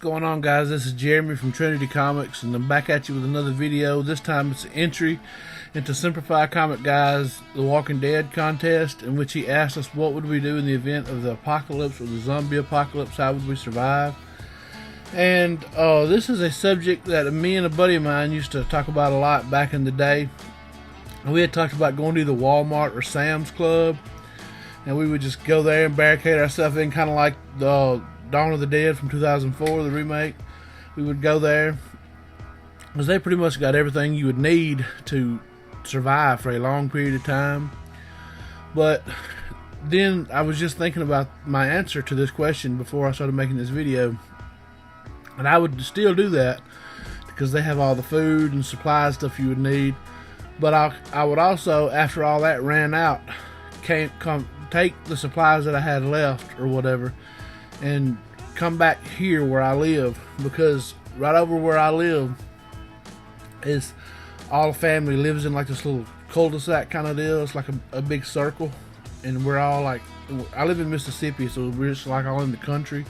going on, guys? This is Jeremy from Trinity Comics, and I'm back at you with another video. This time it's an entry into Semper Fi Comic Guy's The Walking Dead contest, in which he asked us what would we do in the event of the apocalypse or the zombie apocalypse. How would we survive? And this is a subject that me and a buddy of mine used to talk about a lot back in the day. We had talked about going to either Walmart or Sam's Club, and we would just go there and barricade ourselves in, kind of like the Dawn of the Dead from 2004, the remake. We would go there because they pretty much got everything you would need to survive for a long period of time. But then I was just thinking about my answer to this question before I started making this video, and I would still do that because they have all the food and supplies stuff you would need. But I would also, after all that ran out, take the supplies that I had left or whatever and come back here where I live, because right over where I live is all the family lives in like this little cul-de-sac kind of deal. It's like a big circle, and we're all like, I live in Mississippi, so we're just like all in the country,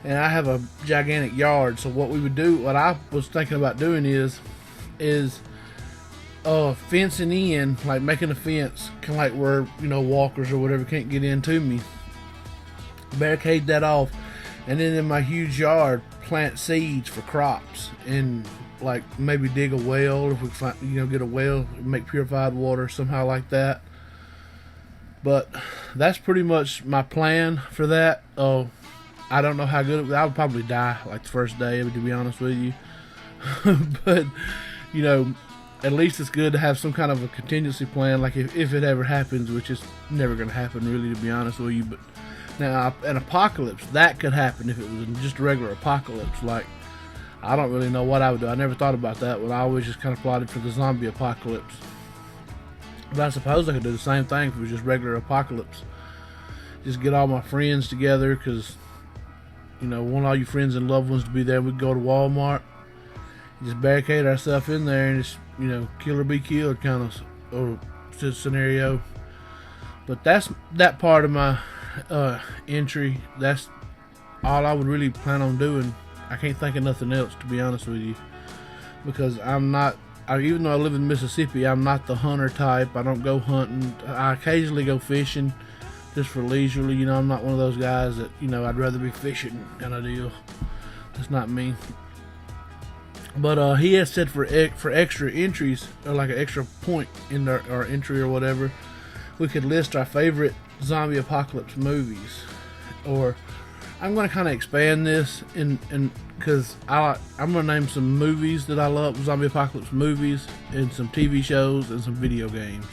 and I have a gigantic yard. So what we would do, what I was thinking about doing is fencing in, like making a fence, kind of like where, you know, walkers or whatever can't get into me. Barricade that off, and then in my huge yard plant seeds for crops, and like maybe dig a well if we find, you know, get a well, make purified water somehow like that. But that's pretty much my plan for that. I don't know how good I would probably die like the first day, to be honest with you. But you know, at least it's good to have some kind of a contingency plan, like if it ever happens, which is never going to happen really, to be honest with you. But now, an apocalypse, that could happen if it was just a regular apocalypse. Like, I don't really know what I would do. I never thought about that, but I always just kind of plotted for the zombie apocalypse. But I suppose I could do the same thing if it was just regular apocalypse. Just get all my friends together, because, you know, want all your friends and loved ones to be there. We'd go to Walmart, just barricade ourselves in there, and just, you know, kill or be killed kind of scenario. But that's that part of my entry. That's all I would really plan on doing. I can't think of nothing else, to be honest with you, because even though I live in Mississippi, I'm not the hunter type. I don't go hunting. I occasionally go fishing just for leisurely. You know, I'm not one of those guys that, you know, I'd rather be fishing kind of deal. That's not me. But he has said for extra entries, or like an extra point in our entry or whatever, we could list our favorite zombie apocalypse movies. Or I'm going to kind of expand this because I'm going to name some movies that I love, zombie apocalypse movies, and some TV shows and some video games.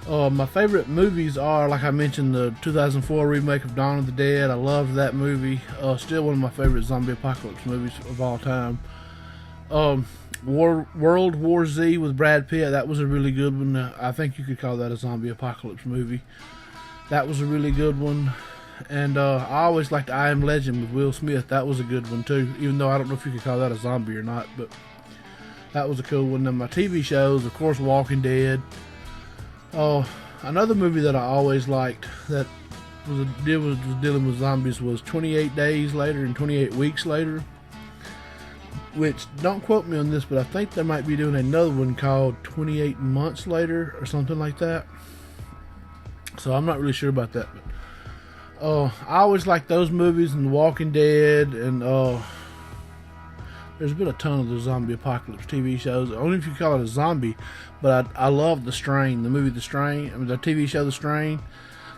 My favorite movies are, like I mentioned, the 2004 remake of Dawn of the Dead. I loved that movie. Still one of my favorite zombie apocalypse movies of all time. World War Z with Brad Pitt, that was a really good one. I think you could call that a zombie apocalypse movie. That was a really good one. And I always liked I Am Legend with Will Smith. That was a good one too, even though I don't know if you could call that a zombie or not, but that was a cool one. And my TV shows, of course, Walking Dead. Another movie that I always liked that was dealing with zombies was 28 Days Later and 28 Weeks Later. Which, don't quote me on this, but I think they might be doing another one called 28 Months Later or something like that. So I'm not really sure about that. But I always like those movies, and The Walking Dead, and there's been a ton of the zombie apocalypse TV shows. I don't know if you call it a zombie, but I love The Strain, the movie The Strain. I mean, the TV show The Strain.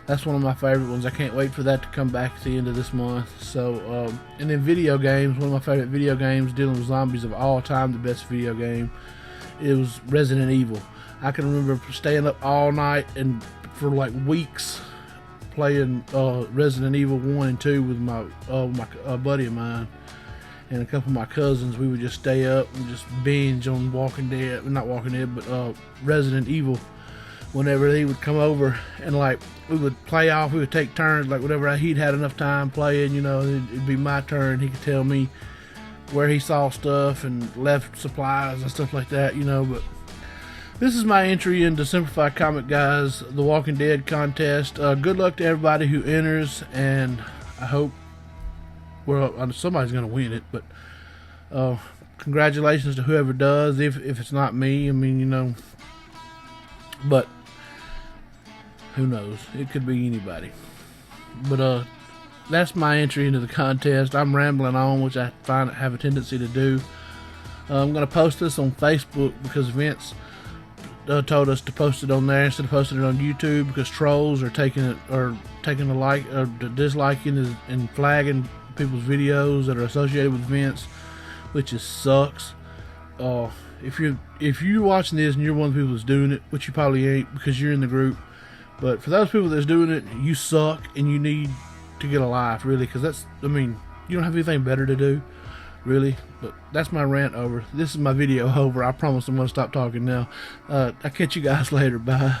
That's one of my favorite ones. I can't wait for that to come back at the end of this month. So, and then video games, one of my favorite video games dealing with zombies of all time, the best video game, it was Resident Evil. I can remember staying up all night and for like weeks playing Resident Evil 1 and 2 with my buddy of mine and a couple of my cousins. We would just stay up and just binge on Resident Evil. Whenever he would come over, and like we would play off, we would take turns, like whenever he'd had enough time playing, you know, it'd be my turn. He could tell me where he saw stuff and left supplies and stuff like that, you know. But this is my entry into Semper Fi Comic Guys, The Walking Dead contest. Good luck to everybody who enters, and I hope Well, somebody's gonna win it, but congratulations to whoever does. If it's not me, I mean, you know, but who knows? It could be anybody. But that's my entry into the contest. I'm rambling on, which I have a tendency to do. I'm going to post this on Facebook because Vince told us to post it on there instead of posting it on YouTube, because trolls are taking a like or disliking and flagging people's videos that are associated with Vince, which just sucks. If you're watching this and you're one of the people that's doing it, which you probably ain't because you're in the group, but for those people that's doing it, you suck and you need to get a life, really, because you don't have anything better to do, really. But that's my rant over. This is my video over. I promise I'm going to stop talking now. I'll catch you guys later. Bye.